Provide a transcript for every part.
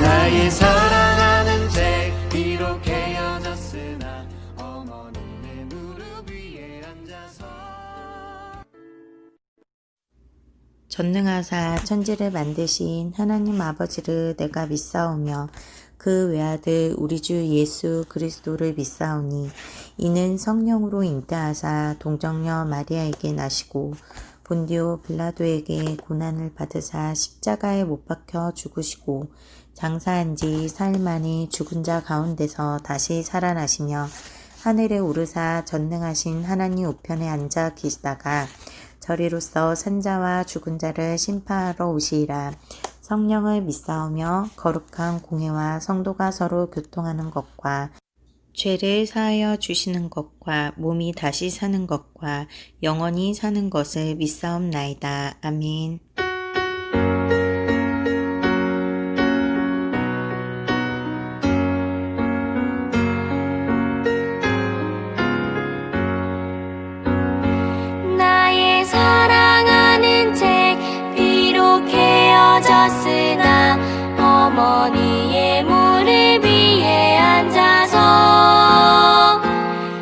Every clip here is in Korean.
나의 사랑하는 잭 비록 헤어졌으나 어머니의 무릎 위에 앉아서 전능하사 천지를 만드신 하나님 아버지를 내가 믿사오며 그 외아들 우리 주 예수 그리스도를 믿사오니 이는 성령으로 잉태하사 동정녀 마리아에게 나시고 본디오 빌라도에게 고난을 받으사 십자가에 못 박혀 죽으시고 장사한 지 사흘 만에 죽은 자 가운데서 다시 살아나시며 하늘에 오르사 전능하신 하나님 우편에 앉아 계시다가 저리로서 산자와 죽은 자를 심판하러 오시리라. 성령을 믿사오며 거룩한 공회와 성도가 서로 교통하는 것과 죄를 사하여 주시는 것과 몸이 다시 사는 것과 영원히 사는 것을 믿사옵나이다. 아멘. 나의 사랑하는 잭 비록 헤어졌으나 어머니의 무릎 위에 앉아서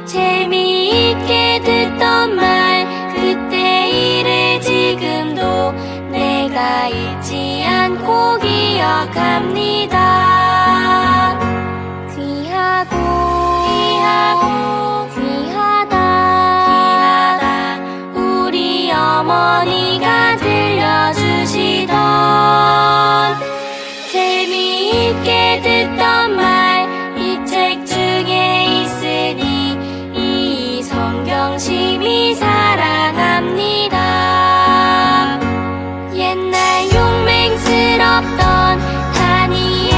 재미있게 듣던 말 그때 일을 지금도 내가 잊지 않고 기억합니다. 귀하고 귀하다 우리 어머니가 들려주시던 재미있게 듣던 말 이 책 중에 있으니 이 성경 심히 사랑합니다. 옛날 용맹스럽던 다니엘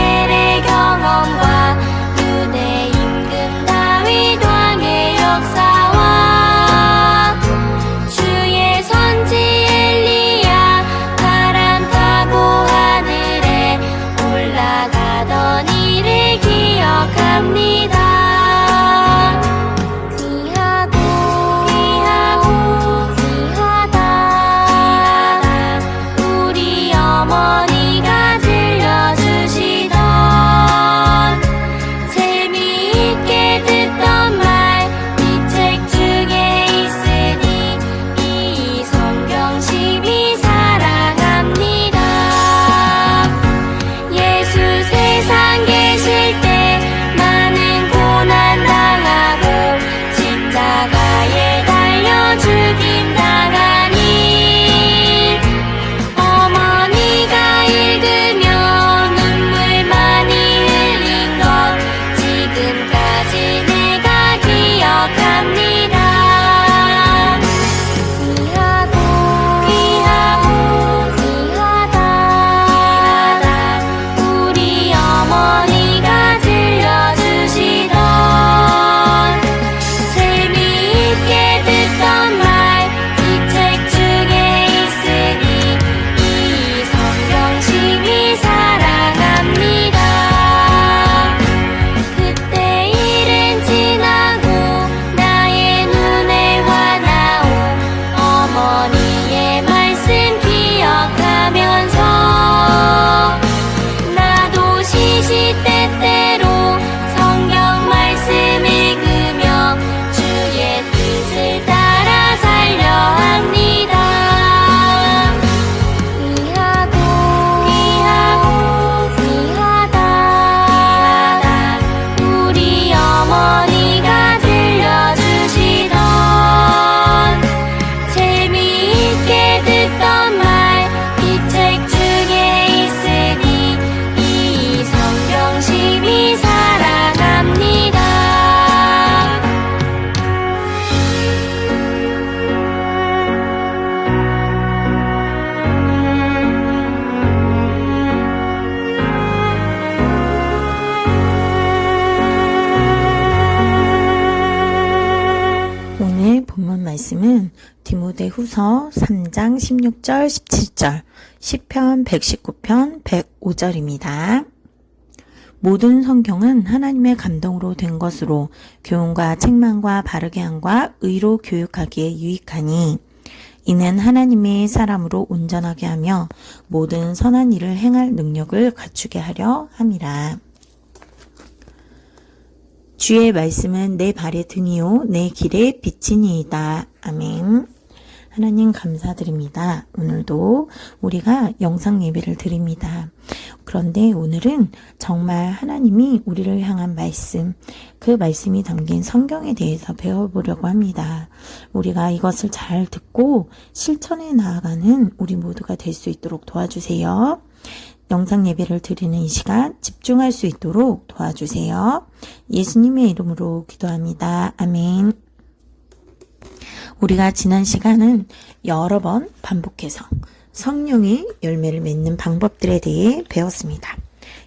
말씀은 디모데후서 3장 16절 17절, 시편 119편 105절입니다. 모든 성경은 하나님의 감동으로 된 것으로 교훈과 책망과 바르게 함과 의로 교육하기에 유익하니 이는 하나님의 사람으로 온전하게 하며 모든 선한 일을 행할 능력을 갖추게 하려 함이라. 주의 말씀은 내 발의 등이요 내 길의 빛이니이다. 아멘. 하나님 감사드립니다. 오늘도 우리가 영상 예배를 드립니다. 그런데 오늘은 정말 하나님이 우리를 향한 말씀, 그 말씀이 담긴 성경에 대해서 배워보려고 합니다. 우리가 이것을 잘 듣고 실천해 나아가는 우리 모두가 될 수 있도록 도와주세요. 영상 예배를 드리는 이 시간 집중할 수 있도록 도와주세요. 예수님의 이름으로 기도합니다. 아멘. 우리가 지난 시간은 여러 번 반복해서 성령의 열매를 맺는 방법들에 대해 배웠습니다.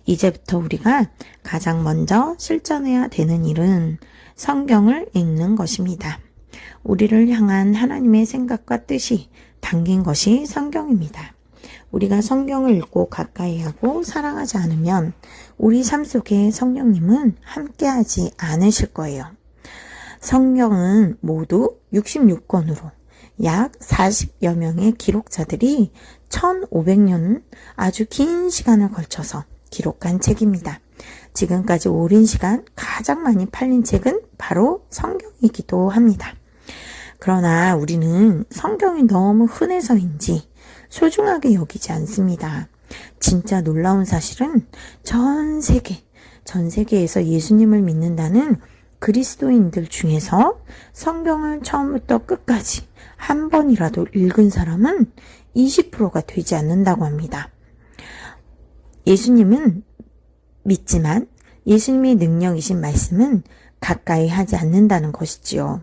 이제부터 우리가 가장 먼저 실천해야 되는 일은 성경을 읽는 것입니다. 우리를 향한 하나님의 생각과 뜻이 담긴 것이 성경입니다. 우리가 성경을 읽고 가까이 하고 사랑하지 않으면 우리 삶 속에 성령님은 함께하지 않으실 거예요. 성경은 모두 66권으로 약 40여 명의 기록자들이 1500년 아주 긴 시간을 걸쳐서 기록한 책입니다. 지금까지 오랜 시간 가장 많이 팔린 책은 바로 성경이기도 합니다. 그러나 우리는 성경이 너무 흔해서인지 소중하게 여기지 않습니다. 진짜 놀라운 사실은 전 세계에서 예수님을 믿는다는 그리스도인들 중에서 성경을 처음부터 끝까지 한 번이라도 읽은 사람은 20%가 되지 않는다고 합니다. 예수님은 믿지만 예수님의 능력이신 말씀은 가까이 하지 않는다는 것이지요.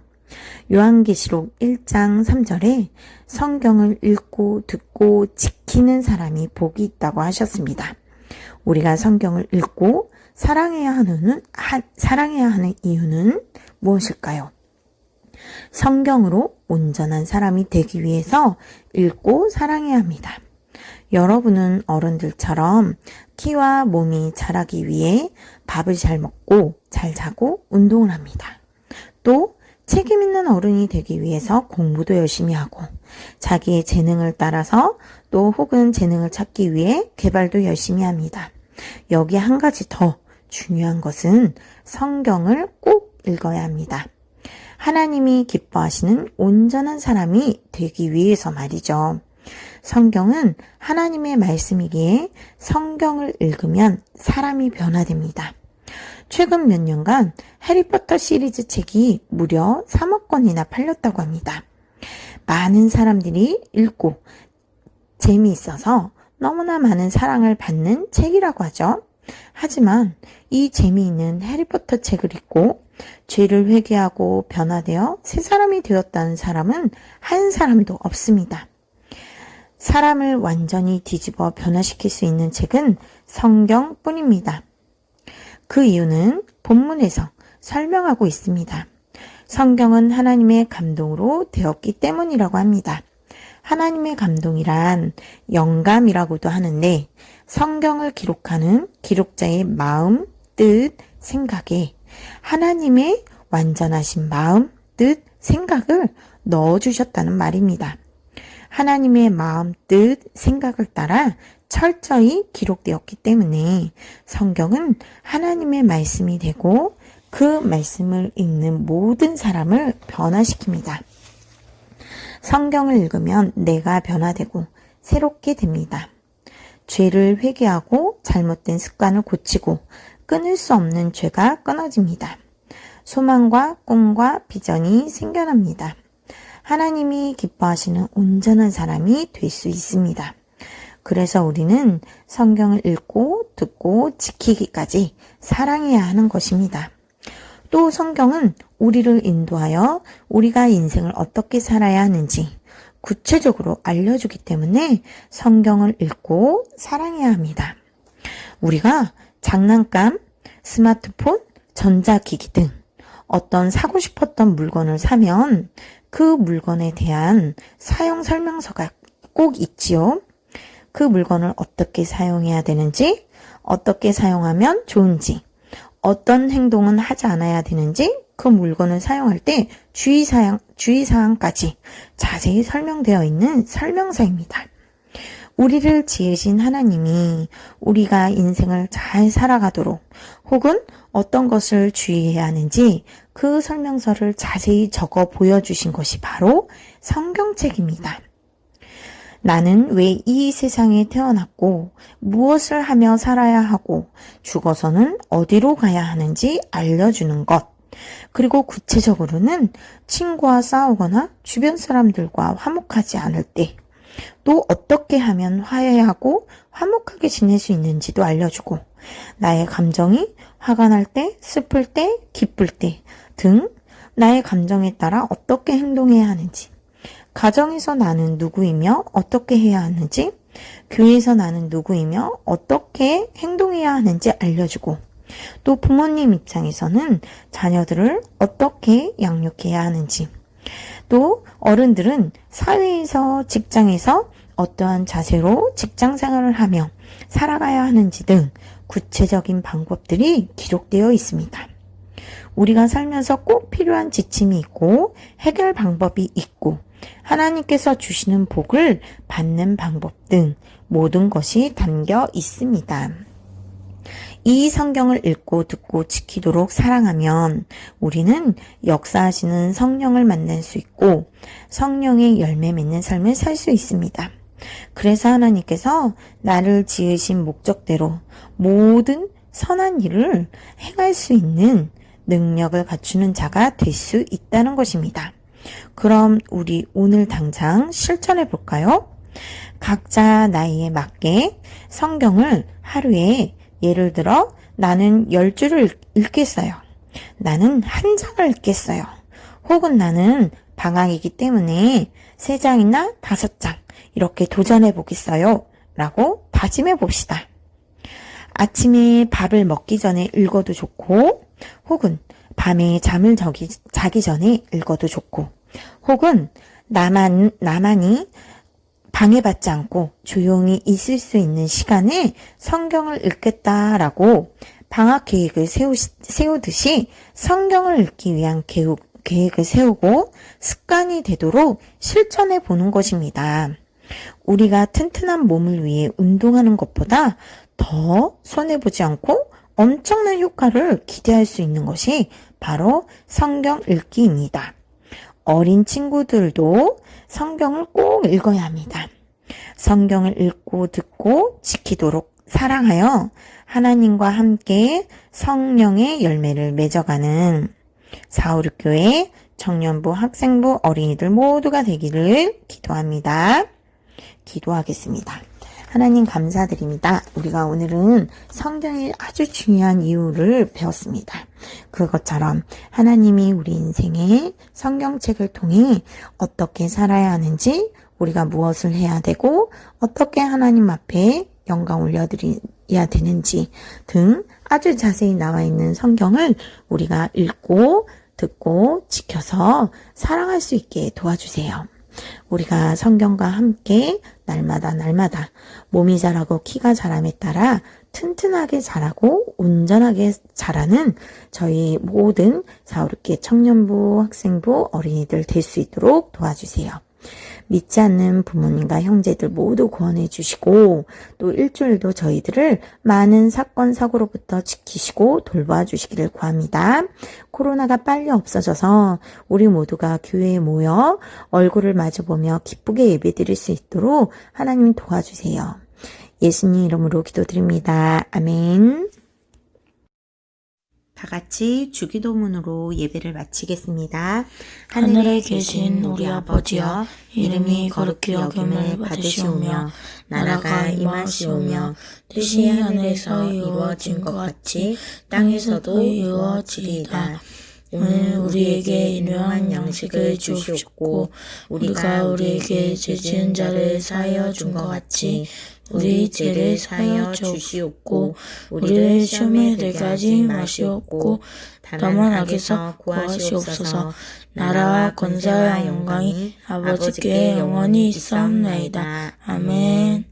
요한계시록 1장 3절에 성경을 읽고 듣고 지키는 사람이 복이 있다고 하셨습니다. 우리가 성경을 읽고 사랑해야 하는 이유는 무엇일까요? 성경으로 온전한 사람이 되기 위해서 읽고 사랑해야 합니다. 여러분은 어른들처럼 키와 몸이 자라기 위해 밥을 잘 먹고 잘 자고 운동을 합니다. 또 책임 있는 어른이 되기 위해서 공부도 열심히 하고 자기의 재능을 따라서 또 혹은 재능을 찾기 위해 개발도 열심히 합니다. 여기 한 가지 더 중요한 것은 성경을 꼭 읽어야 합니다. 하나님이 기뻐하시는 온전한 사람이 되기 위해서 말이죠. 성경은 하나님의 말씀이기에 성경을 읽으면 사람이 변화됩니다. 최근 몇 년간 해리포터 시리즈 책이 무려 3억 권이나 팔렸다고 합니다. 많은 사람들이 읽고 재미있어서 너무나 많은 사랑을 받는 책이라고 하죠. 하지만 이 재미있는 해리포터 책을 읽고 죄를 회개하고 변화되어 새 사람이 되었다는 사람은 한 사람도 없습니다. 사람을 완전히 뒤집어 변화시킬 수 있는 책은 성경뿐입니다. 그 이유는 본문에서 설명하고 있습니다. 성경은 하나님의 감동으로 되었기 때문이라고 합니다. 하나님의 감동이란 영감이라고도 하는데 성경을 기록하는 기록자의 마음, 뜻, 생각에 하나님의 완전하신 마음, 뜻, 생각을 넣어주셨다는 말입니다. 하나님의 마음, 뜻, 생각을 따라 철저히 기록되었기 때문에 성경은 하나님의 말씀이 되고 그 말씀을 읽는 모든 사람을 변화시킵니다. 성경을 읽으면 내가 변화되고 새롭게 됩니다. 죄를 회개하고 잘못된 습관을 고치고 끊을 수 없는 죄가 끊어집니다. 소망과 꿈과 비전이 생겨납니다. 하나님이 기뻐하시는 온전한 사람이 될 수 있습니다. 그래서 우리는 성경을 읽고 듣고 지키기까지 사랑해야 하는 것입니다. 또 성경은 우리를 인도하여 우리가 인생을 어떻게 살아야 하는지 구체적으로 알려주기 때문에 성경을 읽고 사랑해야 합니다. 우리가 장난감, 스마트폰, 전자기기 등 어떤 사고 싶었던 물건을 사면 그 물건에 대한 사용 설명서가 꼭 있지요. 그 물건을 어떻게 사용해야 되는지, 어떻게 사용하면 좋은지, 어떤 행동은 하지 않아야 되는지, 그 물건을 사용할 때 주의사항까지 자세히 설명되어 있는 설명서입니다. 우리를 지으신 하나님이 우리가 인생을 잘 살아가도록 혹은 어떤 것을 주의해야 하는지 그 설명서를 자세히 적어 보여주신 것이 바로 성경책입니다. 나는 왜 이 세상에 태어났고 무엇을 하며 살아야 하고 죽어서는 어디로 가야 하는지 알려주는 것. 그리고 구체적으로는 친구와 싸우거나 주변 사람들과 화목하지 않을 때, 또 어떻게 하면 화해하고 화목하게 지낼 수 있는지도 알려주고, 나의 감정이 화가 날 때, 슬플 때, 기쁠 때 등 나의 감정에 따라 어떻게 행동해야 하는지, 가정에서 나는 누구이며 어떻게 해야 하는지, 교회에서 나는 누구이며 어떻게 행동해야 하는지 알려주고, 또 부모님 입장에서는 자녀들을 어떻게 양육해야 하는지, 또 어른들은 사회에서 직장에서 어떠한 자세로 직장 생활을 하며 살아가야 하는지 등 구체적인 방법들이 기록되어 있습니다. 우리가 살면서 꼭 필요한 지침이 있고 해결 방법이 있고 하나님께서 주시는 복을 받는 방법 등 모든 것이 담겨 있습니다. 이 성경을 읽고 듣고 지키도록 사랑하면 우리는 역사하시는 성령을 만날 수 있고 성령의 열매 맺는 삶을 살 수 있습니다. 그래서 하나님께서 나를 지으신 목적대로 모든 선한 일을 행할 수 있는 능력을 갖추는 자가 될 수 있다는 것입니다. 그럼 우리 오늘 당장 실천해 볼까요? 각자 나이에 맞게 성경을 하루에 예를 들어 나는 10줄을 읽겠어요. 나는 한 장을 읽겠어요. 혹은 나는 방학이기 때문에 3장이나 5장 이렇게 도전해 보겠어요. 라고 다짐해 봅시다. 아침에 밥을 먹기 전에 읽어도 좋고 혹은 밤에 잠을 자기 전에 읽어도 좋고 혹은 나만이 방해받지 않고 조용히 있을 수 있는 시간에 성경을 읽겠다라고 방학 계획을 세우듯이 성경을 읽기 위한 계획을 세우고 습관이 되도록 실천해 보는 것입니다. 우리가 튼튼한 몸을 위해 운동하는 것보다 더 손해보지 않고 엄청난 효과를 기대할 수 있는 것이 바로 성경 읽기입니다. 어린 친구들도 성경을 꼭 읽어야 합니다. 성경을 읽고 듣고 지키도록 사랑하여 하나님과 함께 성령의 열매를 맺어가는 456교회 청년부, 학생부, 어린이들 모두가 되기를 기도합니다. 기도하겠습니다. 하나님 감사드립니다. 우리가 오늘은 성경의 아주 중요한 이유를 배웠습니다. 그것처럼 하나님이 우리 인생의 성경책을 통해 어떻게 살아야 하는지, 우리가 무엇을 해야 되고 어떻게 하나님 앞에 영광 올려드려야 되는지 등 아주 자세히 나와 있는 성경을 우리가 읽고 듣고 지켜서 사랑할 수 있게 도와주세요. 우리가 성경과 함께 날마다 몸이 자라고 키가 자람에 따라 튼튼하게 자라고 온전하게 자라는 저희 모든 456개 청년부, 학생부, 어린이들 될 수 있도록 도와주세요. 믿지 않는 부모님과 형제들 모두 구원해 주시고 또 일주일도 저희들을 많은 사건 사고로부터 지키시고 돌봐 주시기를 구합니다. 코로나가 빨리 없어져서 우리 모두가 교회에 모여 얼굴을 마주보며 기쁘게 예배드릴 수 있도록 하나님 도와주세요. 예수님 이름으로 기도드립니다. 아멘. 다 같이 주기도문으로 예배를 마치겠습니다. 하늘에 계신 우리 아버지여, 이름이 거룩히 여김을 받으시오며 나라가 임하시오며 뜻이 하늘에서 이루어진 것 같이 땅에서도 이루어지리이다. 오늘 우리에게 일용할 양식을 주시옵고 우리가 우리에게 죄 지은 자를 사하여 준 것 같이 우리 죄를 사하여 주시옵고 우리를 시험에 들게 하지 마시옵고 다만 악에서 구하시옵소서. 나라와 권세와 영광이 아버지께 영원히 있사옵나이다. 아멘.